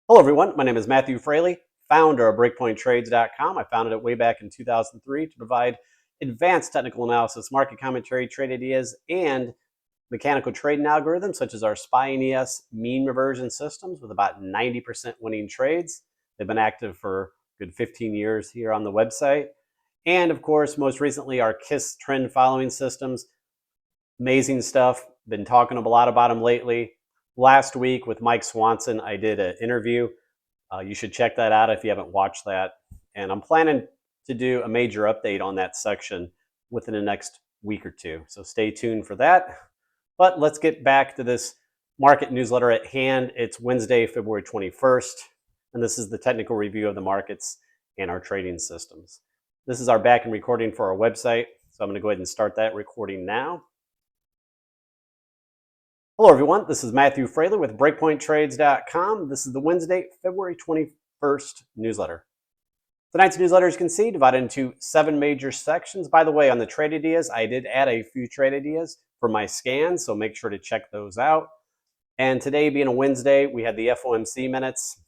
Hello everyone, my name is Matthew Frailey, founder of BreakpointTrades.com. I founded it way back in 2003 to provide advanced technical analysis, market commentary, trade ideas, and mechanical trading algorithms such as our SPY and ES mean reversion systems with about 90% winning trades. They've been active for a good 15 years here on the website. And of course, most recently, our KISS Trend Following Systems. Amazing stuff. Been talking a lot about them lately. Last week with Mike Swanson, I did an interview. You should check that out if you haven't watched that. And I'm planning to do a major update on that section within the next week or two. So stay tuned for that. But let's get back to this market newsletter at hand. It's Wednesday, February 21st. And this is the technical review of the markets and our trading systems. This is our back-end recording for our website. So I'm going to go ahead and start that recording now. Hello everyone, this is Matthew Frailey with BreakpointTrades.com. This is the Wednesday, February 21st newsletter. Tonight's newsletter, as you can see, divided into 7 major sections. By the way, on the trade ideas, I did add a few trade ideas for my scans, so make sure to check those out. And today being a Wednesday, we had the FOMC minutes.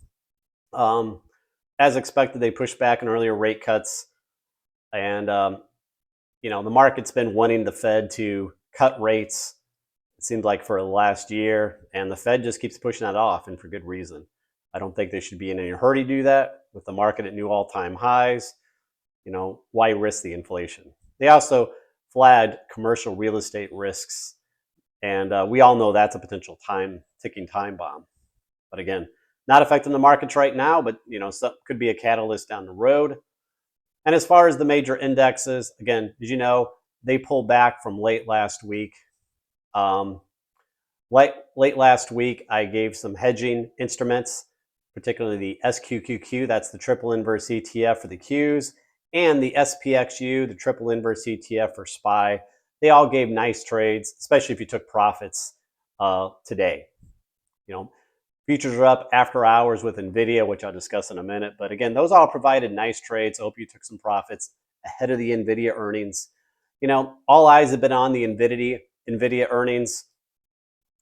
As expected, they pushed back on earlier rate cuts. And, the market's been wanting the Fed to cut rates. It seems like for the last year, and the Fed just keeps pushing that off, and for good reason. I don't think they should be in any hurry to do that with the market at new all-time highs. Why risk the inflation? They also flagged commercial real estate risks, and we all know that's a potential ticking time bomb. But again, not affecting the markets right now, but could be a catalyst down the road. And as far as the major indexes, again, as you know, they pulled back from late last week. Late last week, I gave some hedging instruments, particularly the SQQQ, that's the triple inverse ETF for the Qs, and the SPXU, the triple inverse ETF for SPY. They all gave nice trades, especially if you took profits today. Futures are up after hours with NVDA, which I'll discuss in a minute. But again, those all provided nice trades. I hope you took some profits ahead of the NVIDIA earnings. All eyes have been on the NVIDIA earnings.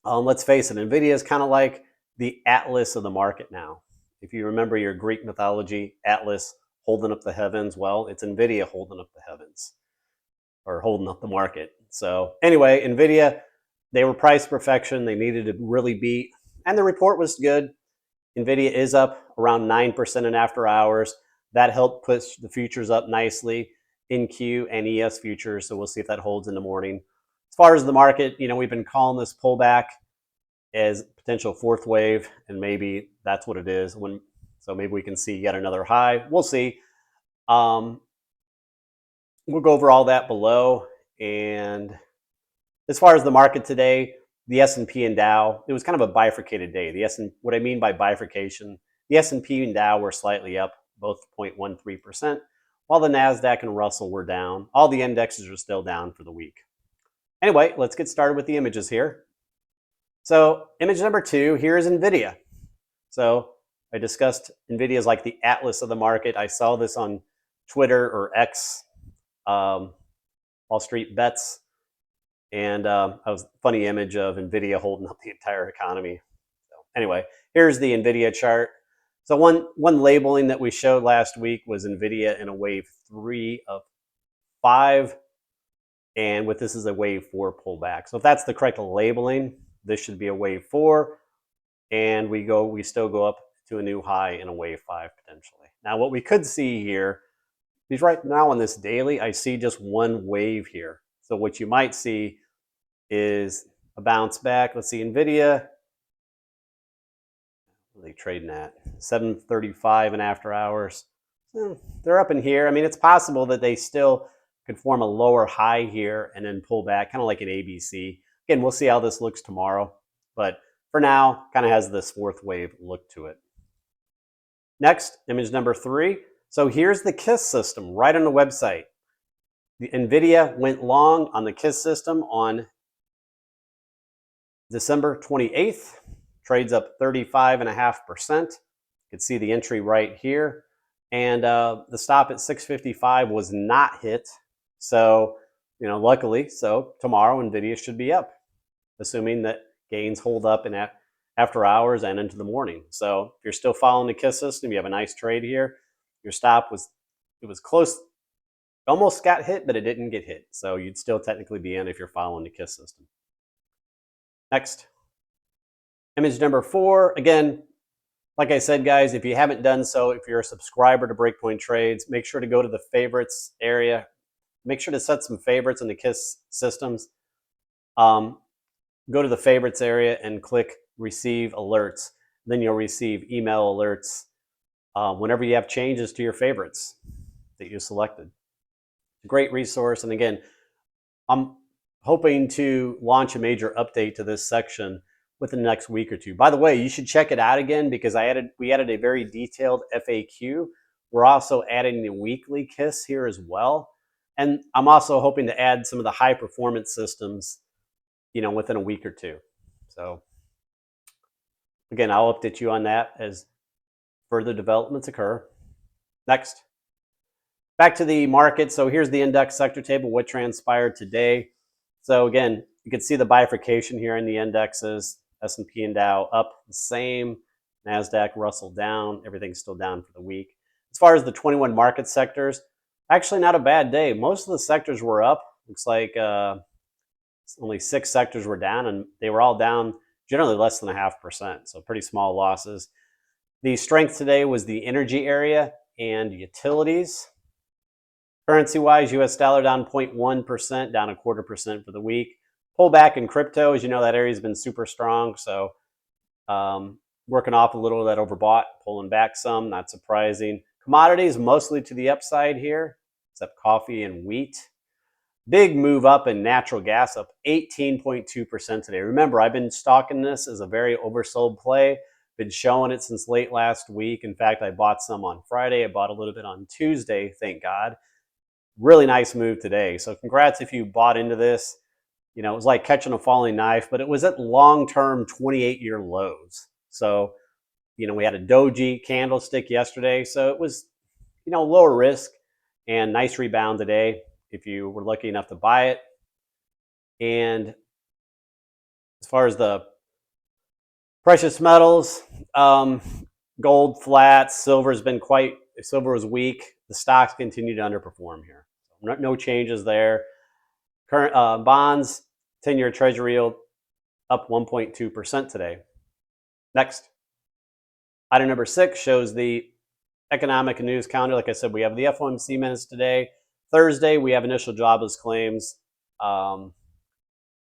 Let's face it, NVIDIA is kind of like the Atlas of the market now. If you remember your Greek mythology, Atlas holding up the heavens, well, it's NVIDIA holding up the heavens or holding up the market. So anyway, NVIDIA, they were priced perfection. They needed to really beat, and the report was good. NVIDIA is up around 9% in after hours. That helped push the futures up nicely in Q and ES futures. So we'll see if that holds in the morning. As far as the market, we've been calling this pullback as potential fourth wave, and maybe that's what it is. So maybe we can see yet another high. We'll see. We'll go over all that below. And as far as the market today, the S&P and Dow, it was kind of a bifurcated day. What I mean by bifurcation, the S&P and Dow were slightly up, both 0.13%, while the NASDAQ and Russell were down. All the indexes are still down for the week. Anyway, let's get started with the images here. So image number 2, here is NVIDIA. So I discussed NVIDIA as like the Atlas of the market. I saw this on Twitter or X, Wall Street Bets. And a funny image of NVIDIA holding up the entire economy. So anyway, here's the NVIDIA chart. So one labeling that we showed last week was NVIDIA in a wave 3 of 5. And with this is a wave 4 pullback. So if that's the correct labeling, this should be a wave 4. And we still go up to a new high in a wave 5 potentially. Now what we could see here is right now on this daily, I see just one wave here. So what you might see is a bounce back. Let's see, NVIDIA, what are they trading at? 735 in after hours. They're up in here. I mean, it's possible that they still could form a lower high here and then pull back, kind of like an ABC. Again, we'll see how this looks tomorrow. But for now, kind of has this fourth wave look to it. Next, image number 3. So here's the KISS system right on the website. The NVIDIA went long on the KISS system on December 28th. Trades up 35.5%. You can see the entry right here. And the stop at 655 was not hit. So, luckily, so tomorrow NVIDIA should be up, assuming that gains hold up and after hours and into the morning. So if you're still following the KISS system, you have a nice trade here. Your stop was close, almost got hit, but it didn't get hit. So you'd still technically be in if you're following the KISS system. Next. Image number 4. Again, like I said, guys, if you haven't done so, if you're a subscriber to Breakpoint Trades, make sure to go to the favorites area. Make sure to set some favorites in the KISS systems. Go to the favorites area and click receive alerts. Then you'll receive email alerts whenever you have changes to your favorites that you selected. It's a great resource. And again, I'm hoping to launch a major update to this section within the next week or two. By the way, you should check it out again because we added a very detailed FAQ. We're also adding the weekly KISS here as well. And I'm also hoping to add some of the high performance systems, within a week or two. So again, I'll update you on that as further developments occur. Next. Back to the market. So here's the index sector table, what transpired today. So again, you can see the bifurcation here in the indexes. S&P and Dow up the same. NASDAQ, Russell down. Everything's still down for the week. As far as the 21 market sectors, actually not a bad day. Most of the sectors were up. Looks like only 6 sectors were down, and they were all down generally less than 0.5%. So pretty small losses. The strength today was the energy area and utilities. Currency-wise, US dollar down 0.1%, down 0.25% for the week. Pullback in crypto, as you know, that area's been super strong. So working off a little of that overbought, pulling back some, not surprising. Commodities mostly to the upside here, except coffee and wheat. Big move up in natural gas, up 18.2% today. Remember, I've been stalking this as a very oversold play. Been showing it since late last week. In fact, I bought some on Friday. I bought a little bit on Tuesday, thank God. Really nice move today. So congrats if you bought into this. It was like catching a falling knife, but it was at long-term 28-year lows. So, we had a doji candlestick yesterday. So it was, lower risk and nice rebound today if you were lucky enough to buy it. And as far as the precious metals, gold flat, silver was weak. The stocks continue to underperform here. No changes there. Current bonds, 10-year treasury yield up 1.2% today. Next. Item number 6 shows the economic and news calendar. Like I said, we have the FOMC minutes today. Thursday, we have initial jobless claims.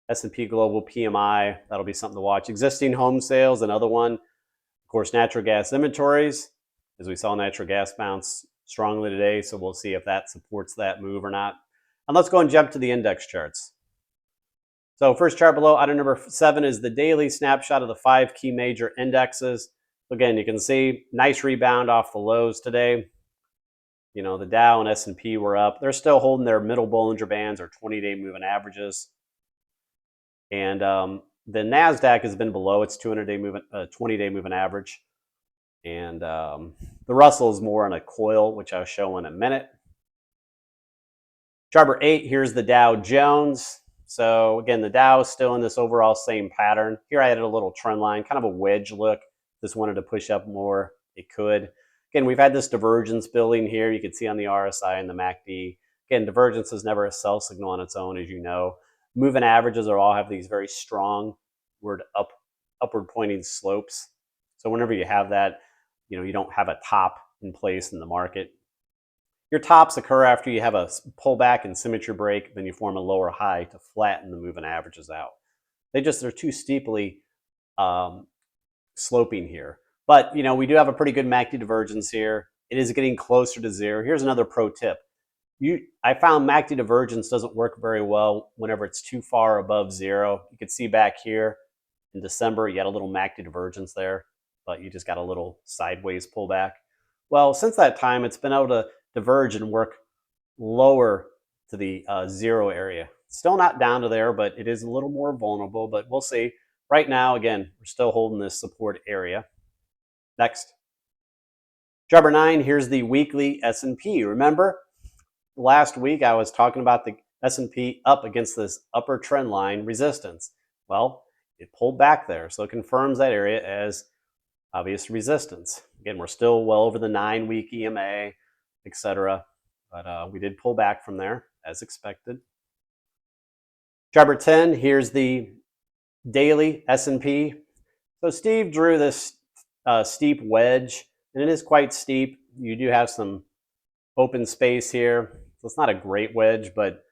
S&P Global PMI, that'll be something to watch. Existing home sales, another one. Of course, natural gas inventories, as we saw natural gas bounce strongly today, so we'll see if that supports that move or not. And let's go and jump to the index charts. So first chart below, item number 7 is the daily snapshot of the 5 key major indexes. Again, you can see nice rebound off the lows today. The Dow and S&P were up. They're still holding their middle Bollinger Bands or 20-day moving averages. And the NASDAQ has been below its 20-day moving average. And the Russell is more on a coil, which I'll show in a minute. Chart number 8, here's the Dow Jones. So again, the Dow is still in this overall same pattern. Here I added a little trend line, kind of a wedge look. Just wanted to push up more. It could. Again, we've had this divergence building here. You can see on the RSI and the MACD. Again, divergence is never a sell signal on its own, as you know. Moving averages all have these very strong upward pointing slopes. So whenever you have that, you don't have a top in place in the market. Your tops occur after you have a pullback and symmetry break, then you form a lower high to flatten the moving averages out. They're too steeply sloping here. But, we do have a pretty good MACD divergence here. It is getting closer to zero. Here's another pro tip. I found MACD divergence doesn't work very well whenever it's too far above zero. You can see back here in December, you had a little MACD divergence there, but you just got a little sideways pullback. Well, since that time, it's been able to diverge and work lower to the zero area. Still not down to there, but it is a little more vulnerable, but we'll see. Right now, again, we're still holding this support area. Next. Chart number 9, here's the weekly S&P. Remember, last week I was talking about the S&P up against this upper trend line resistance. Well, it pulled back there. So it confirms that area as obvious resistance. Again, we're still well over the 9-week EMA, etc. But we did pull back from there as expected. Chart 10, here's the daily S&P. So Steve drew this steep wedge, and it is quite steep. You do have some open space here. So it's not a great wedge, but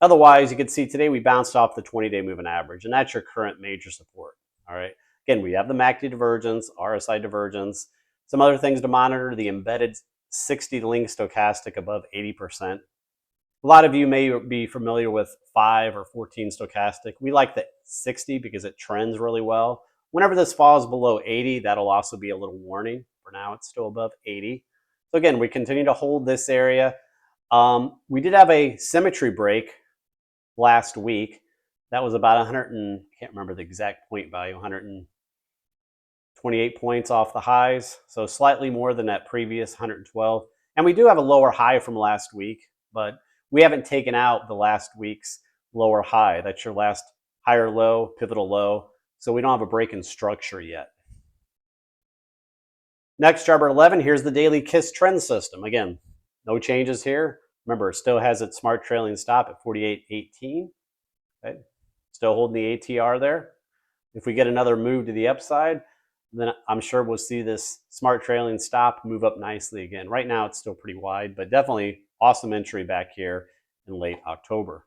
otherwise, you can see today we bounced off the 20-day moving average, and that's your current major support. All right. Again, we have the MACD divergence, RSI divergence, some other things to monitor, the embedded 60 link stochastic above 80%. A lot of you may be familiar with 5 or 14 stochastic. We like the 60 because it trends really well. Whenever this falls below 80, that'll also be a little warning. For now, it's still above 80. So again, we continue to hold this area. We did have a symmetry break last week. That was about 100 and can't remember the exact point value, 128 points off the highs. So slightly more than that previous 112. And we do have a lower high from last week, but we haven't taken out the last week's lower high. That's your last higher low, pivotal low. So we don't have a break in structure yet. Next, chart 11, here's the daily KISS trend system. Again, no changes here. Remember, it still has its smart trailing stop at 48.18. Okay. Still holding the ATR there. If we get another move to the upside, then I'm sure we'll see this smart trailing stop move up nicely again. Right now, it's still pretty wide, but definitely awesome entry back here in late October.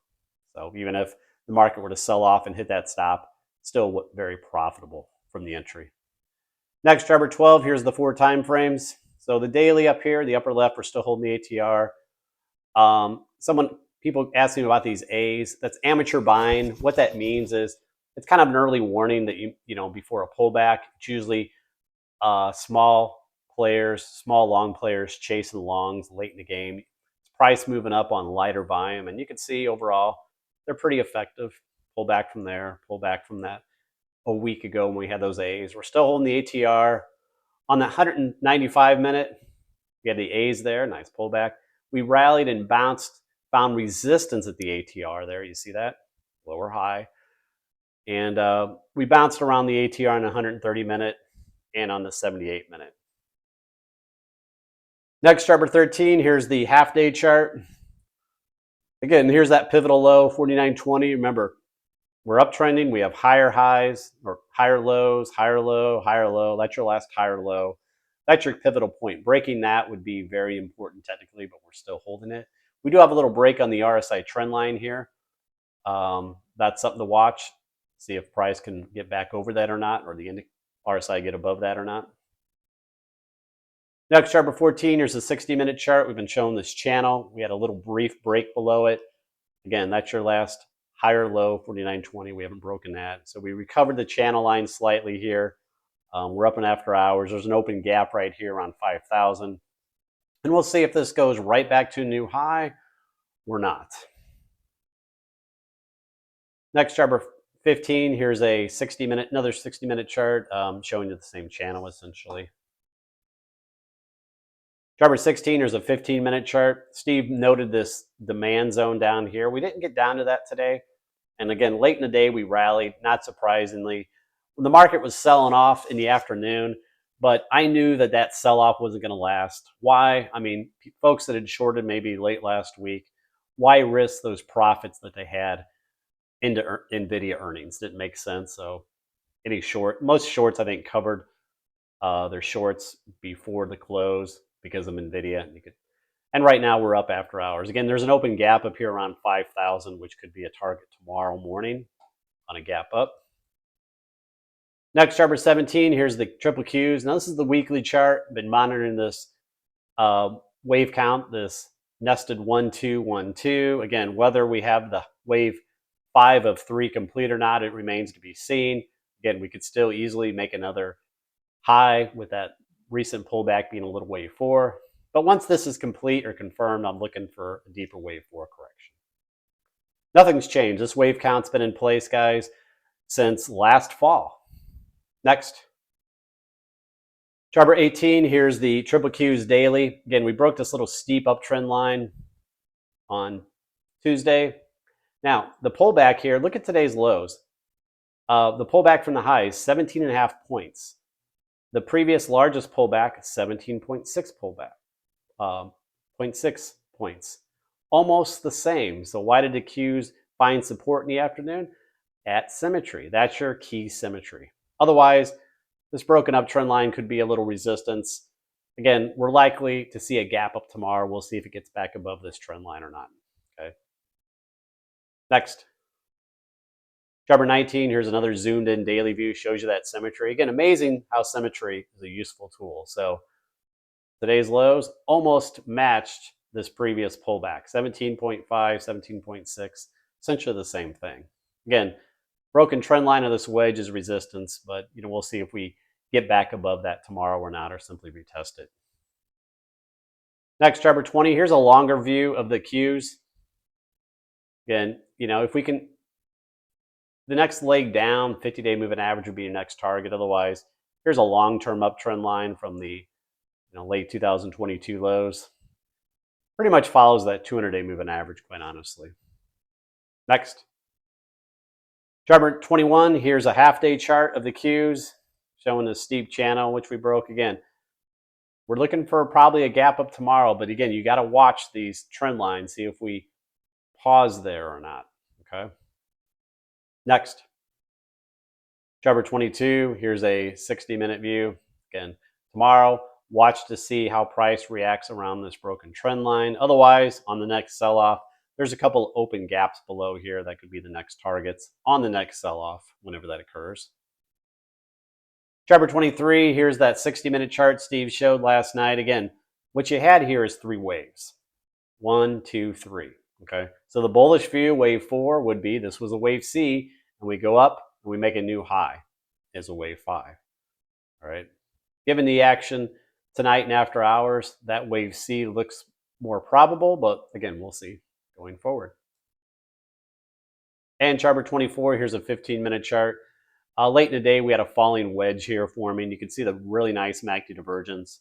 So even if the market were to sell off and hit that stop, still very profitable from the entry. Next, chart 12, here's the 4 time frames. So the daily up here, the upper left, we're still holding the ATR. People ask me about these A's. That's amateur buying. What that means is it's kind of an early warning that you know before a pullback. It's usually small players, small long players chasing longs late in the game. It's price moving up on lighter volume, and you can see overall they're pretty effective. Pull back from there, pull back from that a week ago when we had those A's. We're still holding the ATR on that 195 minute. We had the A's there, nice pullback. We rallied and bounced, found resistance at the ATR there. You see that? Lower high. And we bounced around the ATR on the 130 minute and on the 78 minute. Next, chart 13, here's the half-day chart. Again, here's that pivotal low, 49.20. Remember, we're uptrending. We have higher highs or higher lows, higher low, higher low. That's your last higher low. That's your pivotal point. Breaking that would be very important technically, but we're still holding it. We do have a little break on the RSI trend line here. That's something to watch. See if price can get back over that or not, or the RSI get above that or not. Next, chart 14, here's a 60-minute chart. We've been showing this channel. We had a little brief break below it. Again, that's your last higher low, 49.20. We haven't broken that. So we recovered the channel line slightly here. We're up in after hours. There's an open gap right here around 5,000. And we'll see if this goes right back to a new high or not. Next, chart 15, here's a 60-minute, another 60-minute chart showing you the same channel essentially. Chart 16, here's a 15-minute chart. Steve noted this demand zone down here. We didn't get down to that today. And again, late in the day, we rallied, not surprisingly. The market was selling off in the afternoon, but I knew that that sell-off wasn't going to last. Why? I mean, folks that had shorted maybe late last week, why risk those profits that they had into NVDA earnings? Didn't make sense. So any short, most shorts I think covered their shorts before the close because of NVIDIA. And right now we're up after hours. Again, there's an open gap up here around 5,000, which could be a target tomorrow morning on a gap up. Next, chart 17, here's the triple Qs. Now this is the weekly chart. I've been monitoring this wave count, this nested 1, 2, 1, 2. Again, whether we have the wave 5 of 3 complete or not, it remains to be seen. Again, we could still easily make another high with that recent pullback being a little wave 4. But once this is complete or confirmed, I'm looking for a deeper wave 4 correction. Nothing's changed. This wave count's been in place, guys, since last fall. Next. Chart 18, here's the triple Qs daily. Again, we broke this little steep uptrend line on Tuesday. Now, the pullback here, look at today's lows. The pullback from the highs, 17.5 points. The previous largest pullback, 17.6 pullback, 0.6 points. Almost the same. So why did the Qs find support in the afternoon? At symmetry. That's your key symmetry. Otherwise, this broken up trend line could be a little resistance. Again, we're likely to see a gap up tomorrow. We'll see if it gets back above this trend line or not. Okay. Next. Chart 19, here's another zoomed in daily view, shows you that symmetry. Again, amazing how symmetry is a useful tool. So today's lows almost matched this previous pullback, 17.5, 17.6, essentially the same thing. Again, broken trend line of this wedge is resistance, but we'll see if we get back above that tomorrow or not, or simply retest it. Next, chart 20, here's a longer view of the Qs. Again, if we can, the next leg down, 50-day moving average would be your next target. Otherwise, here's a long-term uptrend line from the late 2022 lows. Pretty much follows that 200-day moving average, quite honestly. Next. Chart 21, here's a half-day chart of the Qs, showing the steep channel, which we broke. Again, we're looking for probably a gap up tomorrow, but again, you got to watch these trend lines, see if we pause there or not, okay? Next. Chart 22, here's a 60-minute view. Again, tomorrow, watch to see how price reacts around this broken trend line. Otherwise, on the next sell-off, there's a couple open gaps below here that could be the next targets on the next sell-off whenever that occurs. Chart 23, here's that 60-minute chart Steve showed last night. Again, what you had here is 3 waves. 1, 2, 3. Okay, so the bullish view, wave 4, would be this was a wave C, and we go up and we make a new high as a wave 5. All right, given the action tonight and after hours, that wave C looks more probable, but again, we'll see going forward. And chart 24, here's a 15-minute chart. Late in the day, we had a falling wedge here forming. You can see the really nice MACD divergence.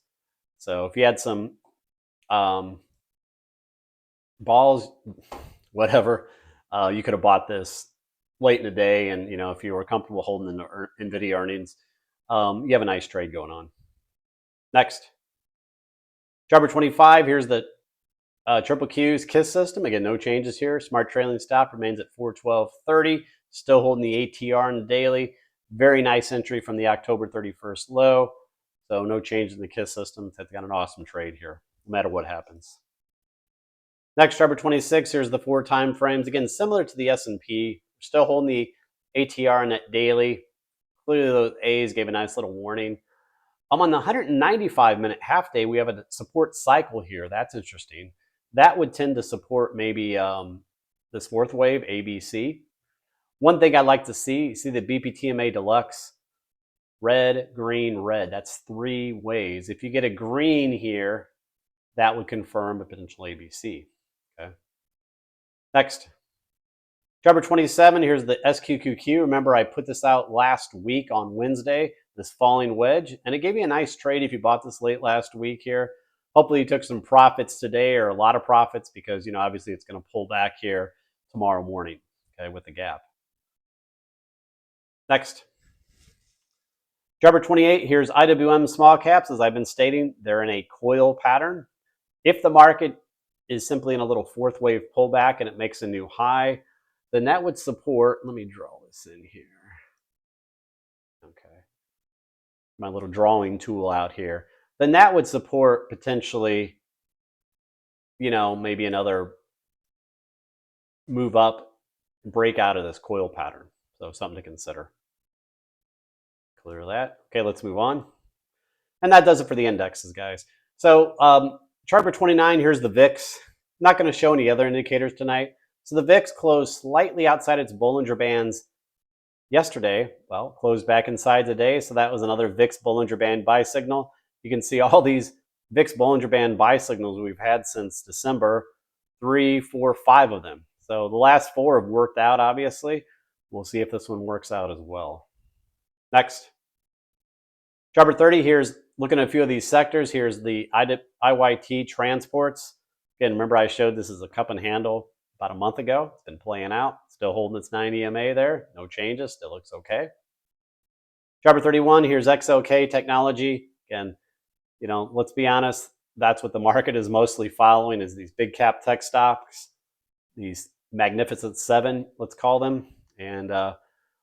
So if you had some balls, whatever, you could have bought this late in the day, and if you were comfortable holding the NVDA earnings, you have a nice trade going on. Next, chart 25. Here's the triple Q's KISS system. Again, no changes here. Smart trailing stop remains at 412.30. Still holding the ATR in the daily. Very nice entry from the October 31st low. So no change in the KISS system. They've got an awesome trade here, no matter what happens. Next, chart 26. Here's the 4 time frames. Again, similar to the S&P. Still holding the ATR in that daily. Clearly, those A's gave a nice little warning. On the 195-minute half day, we have a support cycle here. That's interesting. That would tend to support maybe this 4th wave, ABC. One thing I'd like to see the BPTMA Deluxe, red, green, red. That's 3 waves. If you get a green here, that would confirm a potential ABC. Okay. Next. Chart 27, here's the SQQQ. Remember, I put this out last week on Wednesday, this falling wedge, and it gave you a nice trade if you bought this late last week here. Hopefully you took some profits today, or a lot of profits, because obviously it's going to pull back here tomorrow morning, okay, with the gap. Next. Chart 28, here's IWM small caps. As I've been stating, they're in a coil pattern. If the market is simply in a little 4th wave pullback and it makes a new high, then that would support, let me draw this in here. Okay. My little drawing tool out here. Then that would support potentially, maybe another move up, break out of this coil pattern. So something to consider. Clear that. Okay, let's move on. And that does it for the indexes, guys. So chart 29, here's the VIX. I'm not going to show any other indicators tonight. So the VIX closed slightly outside its Bollinger Bands yesterday. Well, closed back inside today, so that was another VIX Bollinger Band buy signal. You can see all these VIX Bollinger Band buy signals we've had since December, 3, 4, 5 of them. So the last 4 have worked out, obviously. We'll see if this one works out as well. Next. Chart 30, here's looking at a few of these sectors. Here's the IYT transports. Again, remember I showed this as a cup and handle about a month ago. It's been playing out, still holding its 9 EMA there. No changes, still looks okay. Chart 31, here's XLK Technology. Again, let's be honest, that's what the market is mostly following, is these big cap tech stocks, these magnificent seven, let's call them. And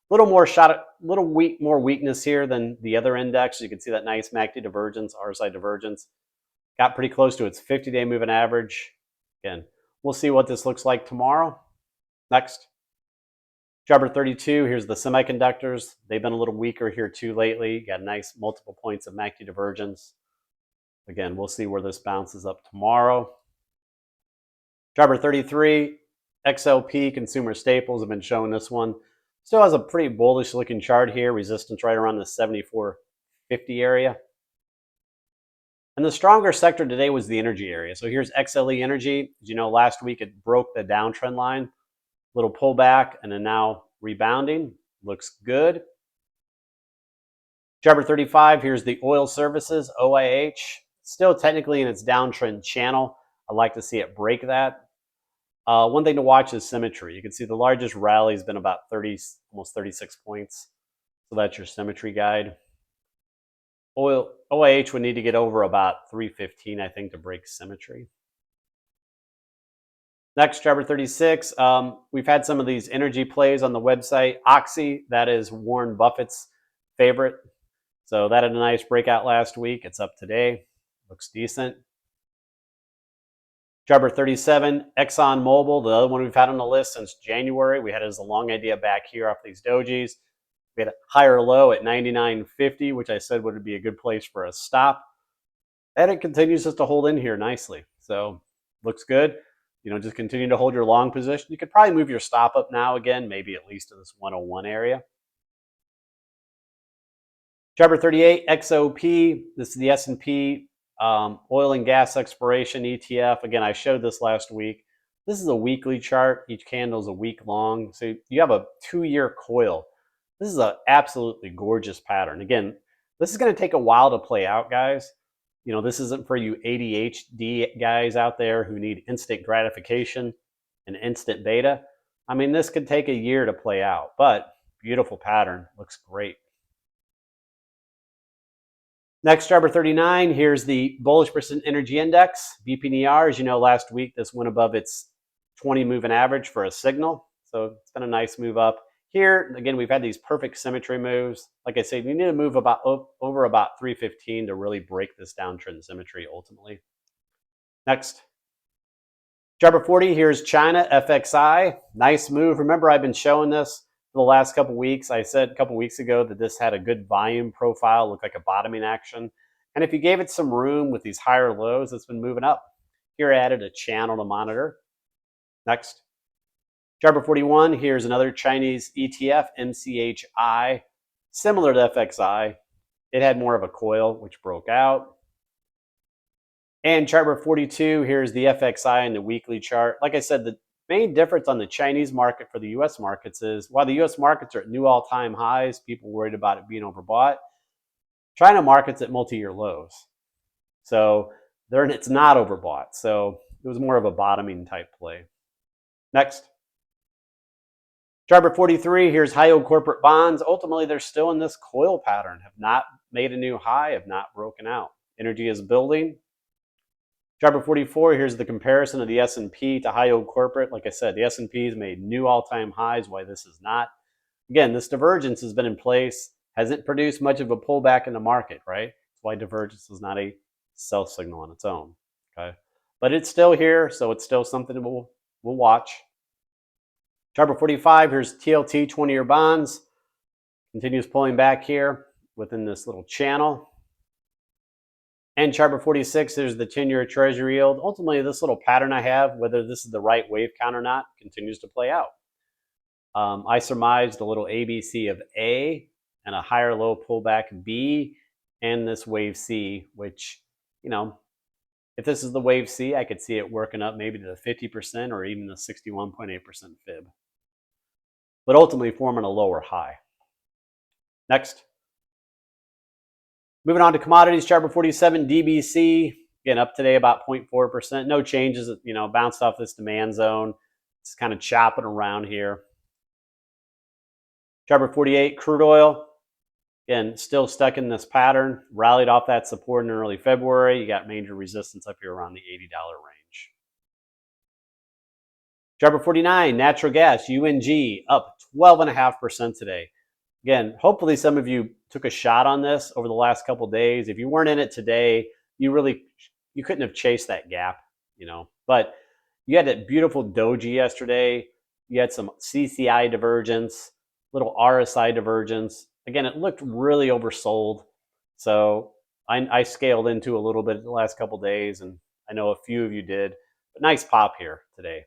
little more weakness here than the other index. You can see that nice MACD divergence, RSI divergence. Got pretty close to its 50-day moving average. Again, we'll see what this looks like tomorrow. Next. Chart 32, here's the semiconductors. They've been a little weaker here too lately. Got nice multiple points of MACD divergence. Again, we'll see where this bounces up tomorrow. Chart 33, XLP consumer staples have been showing this one. Still has a pretty bullish looking chart here. Resistance right around the 74.50 area. And the stronger sector today was the energy area. So here's XLE Energy. As you know, last week it broke the downtrend line. Little pullback and then now rebounding. Looks good. Chart 35, here's the oil services, OIH. Still technically in its downtrend channel. I'd like to see it break that. One thing to watch is symmetry. You can see the largest rally has been about almost 36 points. So that's your symmetry guide. OIH would need to get over about 315, I think, to break symmetry. Next, chart 36. We've had some of these energy plays on the website. Oxy, that is Warren Buffett's favorite. So that had a nice breakout last week. It's up today. Looks decent. Chart 37, ExxonMobil, the other one we've had on the list since January. We had it as a long idea back here off these dojis. We had a higher low at 99.50, which I said would be a good place for a stop. And it continues just to hold in here nicely. So looks good. Just continue to hold your long position. You could probably move your stop up now again, maybe at least to this 101 area. Chart 38, XOP. This is the S&P oil and gas exploration ETF. Again, I showed this last week. This is a weekly chart. Each candle is a week long. So you have a 2-year coil. This is an absolutely gorgeous pattern. Again, this is going to take a while to play out, guys. This isn't for you ADHD guys out there who need instant gratification and instant beta. I mean, this could take a year to play out, but beautiful pattern. Looks great. Next, chart 39, here's the bullish percent energy index, BPNR. As you know, last week this went above its 20 moving average for a signal. So it's been a nice move up. Here, again, we've had these perfect symmetry moves. Like I said, you need to move over about 315 to really break this downtrend symmetry ultimately. Next. Chart 40, here's China, FXI. Nice move. Remember, I've been showing this for the last couple weeks. I said a couple weeks ago that this had a good volume profile, looked like a bottoming action. And if you gave it some room with these higher lows, it's been moving up. Here I added a channel to monitor. Next. Chart 41, here's another Chinese ETF, MCHI, similar to FXI. It had more of a coil, which broke out. And chart 42, here's the FXI in the weekly chart. Like I said, the main difference on the Chinese market for the US markets is while the US markets are at new all-time highs, people worried about it being overbought, China markets at multi-year lows. So it's not overbought. So it was more of a bottoming type play. Next. Chart 43, here's high yield corporate bonds. Ultimately, they're still in this coil pattern, have not made a new high, have not broken out. Energy is building. Chart 44, here's the comparison of the S&P to high yield corporate. Like I said, the S&P has made new all-time highs, why this is not. Again, this divergence has been in place, hasn't produced much of a pullback in the market, right? That's why divergence is not a sell signal on its own, okay? But it's still here, so it's still something we'll watch. Chart 45, here's TLT 20-year bonds. Continues pulling back here within this little channel. And chart 46, there's the 10-year treasury yield. Ultimately, this little pattern I have, whether this is the right wave count or not, continues to play out. I surmised a little ABC of A and a higher low pullback B and this wave C, which, if this is the wave C, I could see it working up maybe to the 50% or even the 61.8% fib. But ultimately forming a lower high. Next. Moving on to commodities, chart 47, DBC. Again, up today about 0.4%. No changes, bounced off this demand zone. It's kind of chopping around here. Chart 48, crude oil. Again, still stuck in this pattern. Rallied off that support in early February. You got major resistance up here around the $80 range. Chart 49, natural gas, UNG, up 12.5% today. Again, hopefully some of you took a shot on this over the last couple of days. If you weren't in it today, you couldn't have chased that gap, But you had that beautiful doji yesterday. You had some CCI divergence, little RSI divergence. Again, it looked really oversold. So I scaled into a little bit the last couple of days, and I know a few of you did. But nice pop here today.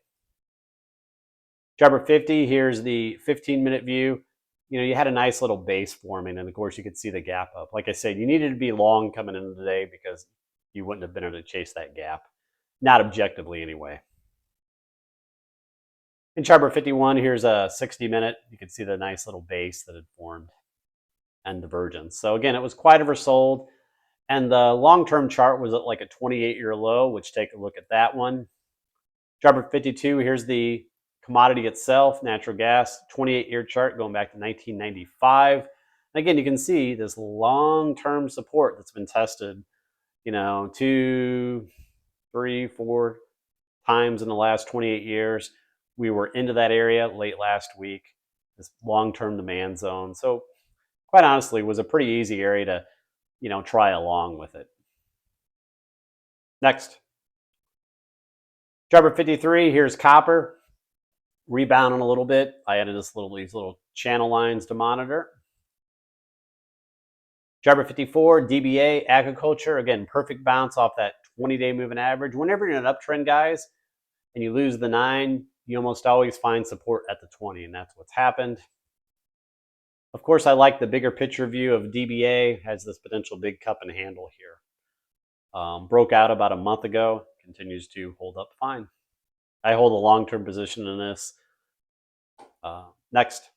Chart 50, here's the 15-minute view. You had a nice little base forming, and of course you could see the gap up. Like I said, you needed to be long coming into today because you wouldn't have been able to chase that gap. Not objectively anyway. In chart 51, here's a 60-minute. You can see the nice little base that had formed and divergence. So again, it was quite oversold. And the long-term chart was at like a 28-year low, which take a look at that one. Chart 52, here's the commodity itself, natural gas, 28-year chart going back to 1995. And again, you can see this long-term support that's been tested, 2, 3, 4 times in the last 28 years. We were into that area late last week, this long-term demand zone. So quite honestly, it was a pretty easy area to, try along with it. Next. Chart 53, here's copper. Rebounding a little bit. I added these little channel lines to monitor. Chart 54, DBA, agriculture. Again, perfect bounce off that 20-day moving average. Whenever you're in an uptrend, guys, and you lose the 9, you almost always find support at the 20, and that's what's happened. Of course, I like the bigger picture view of DBA. Has this potential big cup and handle here. Broke out about a month ago. Continues to hold up fine. I hold a long-term position in this. Next.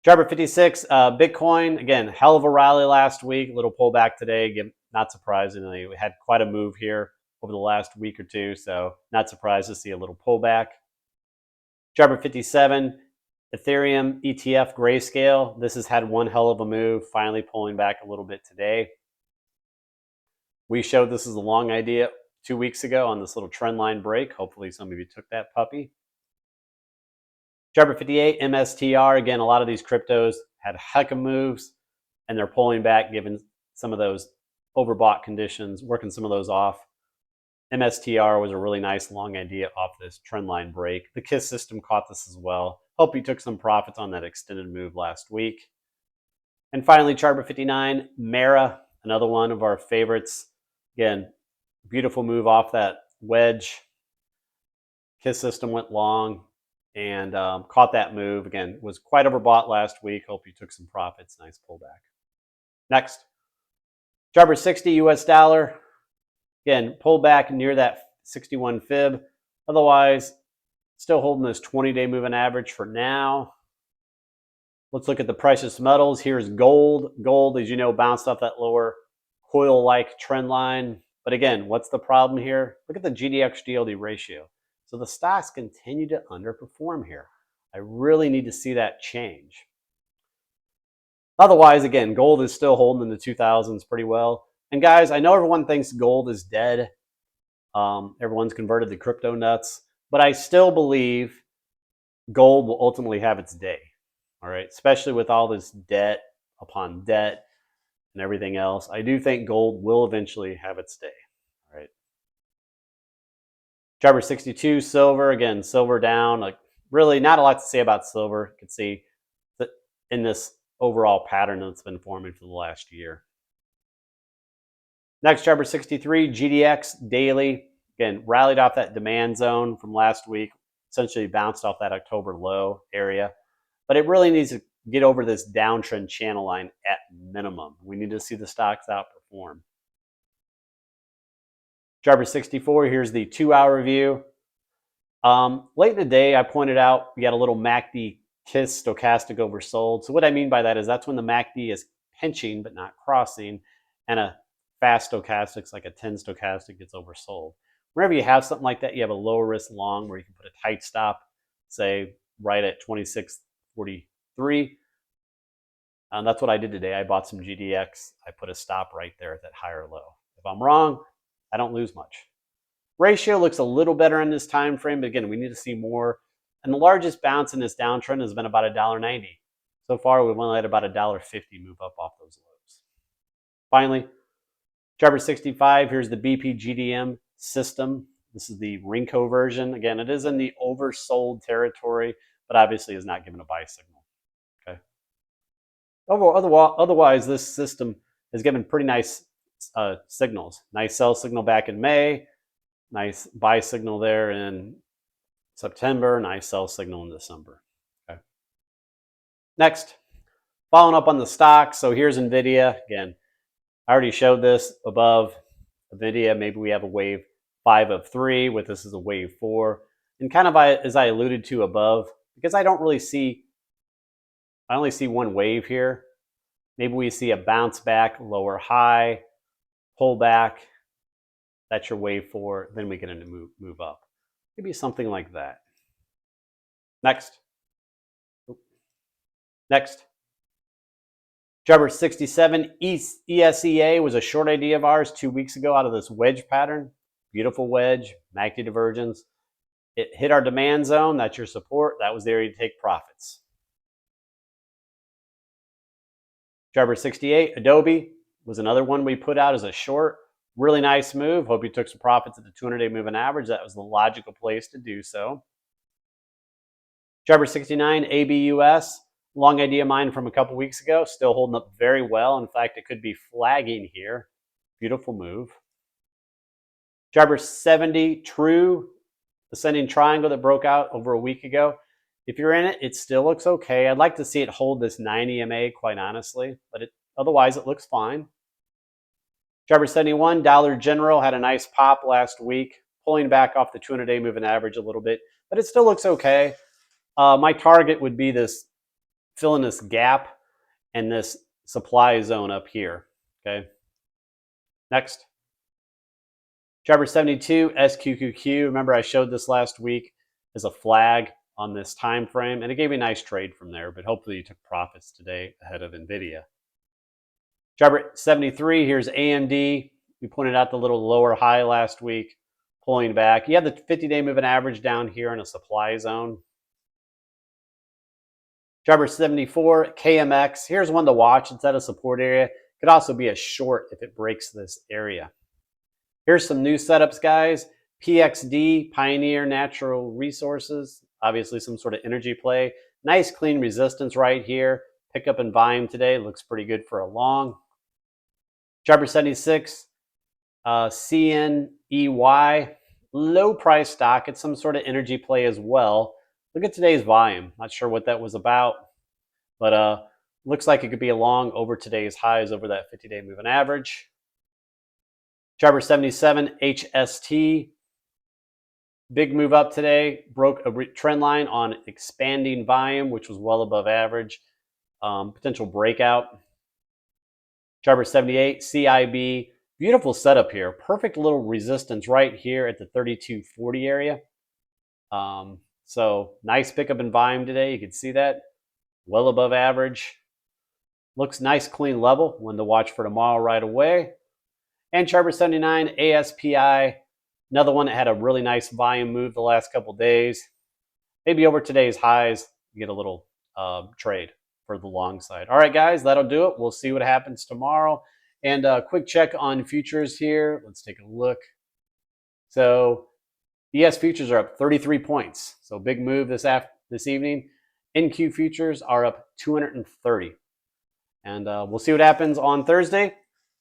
Chart 56, Bitcoin. Again, hell of a rally last week. Little pullback today. Not surprisingly, we had quite a move here over the last week or two, so not surprised to see a little pullback. Chart 57, Ethereum ETF grayscale. This has had one hell of a move, finally pulling back a little bit today. We showed this as a long idea 2 weeks ago on this little trend line break. Hopefully some of you took that puppy. Chart 58, MSTR. Again, a lot of these cryptos had heck of moves, and they're pulling back given some of those overbought conditions, working some of those off. MSTR was a really nice long idea off this trend line break. The KISS system caught this as well. Hope you took some profits on that extended move last week. And finally, chart 59, Mara, another one of our favorites. Again, beautiful move off that wedge. KISS system went long and caught that move. Again, was quite overbought last week. Hope you took some profits. Nice pullback. Next, chart 60, US dollar. Again, pull back near that 61 fib. Otherwise, still holding this 20-day moving average for now. Let's look at the precious metals. Here's gold. Gold, as you know, bounced off that lower coil-like trend line. But again, what's the problem here? Look at the GDX-GLD ratio. So the stocks continue to underperform here. I really need to see that change. Otherwise, again, gold is still holding in the 2000s pretty well. And guys, I know everyone thinks gold is dead. Everyone's converted to crypto nuts. But I still believe gold will ultimately have its day. All right, especially with all this debt upon debt and everything else. I do think gold will eventually have its day. All right. Chart 62, silver. Again, silver down. Like really not a lot to say about silver. You can see that in this overall pattern that's been forming for the last year. Next, chart 63, GDX daily. Again, rallied off that demand zone from last week. Essentially bounced off that October low area. But it really needs to get over this downtrend channel line at minimum. We need to see the stocks outperform. Chart 64, here's the 2-hour view. Late in the day, I pointed out we got a little MACD KISS stochastic oversold. So what I mean by that is that's when the MACD is pinching but not crossing, and a fast stochastics like a 10 stochastic gets oversold. whenever you have something like that, you have a lower risk long where you can put a tight stop, say right at 26.43. That's what I did today. I bought some GDX. I put a stop right there at that higher low. If I'm wrong, I don't lose much. Ratio looks a little better in this time frame, but again, we need to see more. And the largest bounce in this downtrend has been about $1.90. So far, we've only had about $1.50 move up off those lows. Finally, Jabber 65, here's the BPGDM system. This is the Rinco version. Again, it is in the oversold territory, but obviously is not given a buy signal. Okay. Otherwise, this system has given pretty nice signals. Nice sell signal back in May, nice buy signal there in September, nice sell signal in December. Okay. Next, following up on the stocks. So here's NVDA. Again, I already showed this above. NVIDIA, maybe we have a wave 5 of 3, with this is a wave 4. And kind of as I alluded to above, because I only see one wave here. Maybe we see a bounce back, lower high, pull back. That's your wave 4. Then we get into move up. Maybe something like that. Next. Jabber 67, ESEA was a short idea of ours 2 weeks ago out of this wedge pattern. Beautiful wedge, MACD divergence. It hit our demand zone. That's your support. That was the area to take profits. Jabber 68, Adobe was another one we put out as a short. Really nice move. Hope you took some profits at the 200-day moving average. That was the logical place to do so. Jabber 69, ABUS. Long idea of mine from a couple weeks ago, still holding up very well. In fact, it could be flagging here. Beautiful move. Jabber 70, True, ascending triangle that broke out over a week ago. If you're in it, it still looks okay. I'd like to see it hold this 9 EMA, quite honestly, but otherwise it looks fine. Jabber 71, Dollar General had a nice pop last week, pulling back off the 200-day moving average a little bit, but it still looks okay. My target would be this, fill in this gap and this supply zone up here. Okay. Next. Jabber 72, SQQQ. Remember I showed this last week as a flag on this time frame, and it gave me a nice trade from there, but hopefully you took profits today ahead of NVIDIA. Jabber 73, here's AMD. We pointed out the little lower high last week, pulling back. You have the 50-day moving average down here in a supply zone. Jabber 74, KMX. Here's one to watch. It's at a support area. Could also be a short if it breaks this area. Here's some new setups, guys. PXD, Pioneer Natural Resources. Obviously some sort of energy play. Nice clean resistance right here. Pickup in volume today. Looks pretty good for a long. Jabber 76, CNEY. Low price stock. It's some sort of energy play as well. Look at today's volume. Not sure what that was about, but looks like it could be a long over today's highs over that 50-day moving average. Jabber 77, HST. Big move up today. Broke a trend line on expanding volume, which was well above average. Potential breakout. Jabber 78, CIB. Beautiful setup here. Perfect little resistance right here at the 3240 area. So nice pickup in volume today. You can see that. Well above average. Looks nice, clean level. One to watch for tomorrow right away. And Jabber 79, ASPI. Another one that had a really nice volume move the last couple days. Maybe over today's highs, you get a little trade for the long side. All right, guys, that'll do it. We'll see what happens tomorrow. And a quick check on futures here. Let's take a look. So ES futures are up 33 points. So big move this evening. NQ futures are up 230. And we'll see what happens on Thursday.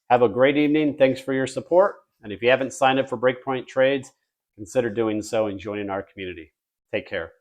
Have a great evening. Thanks for your support. And if you haven't signed up for Breakpoint trades, consider doing so and joining our community. Take care.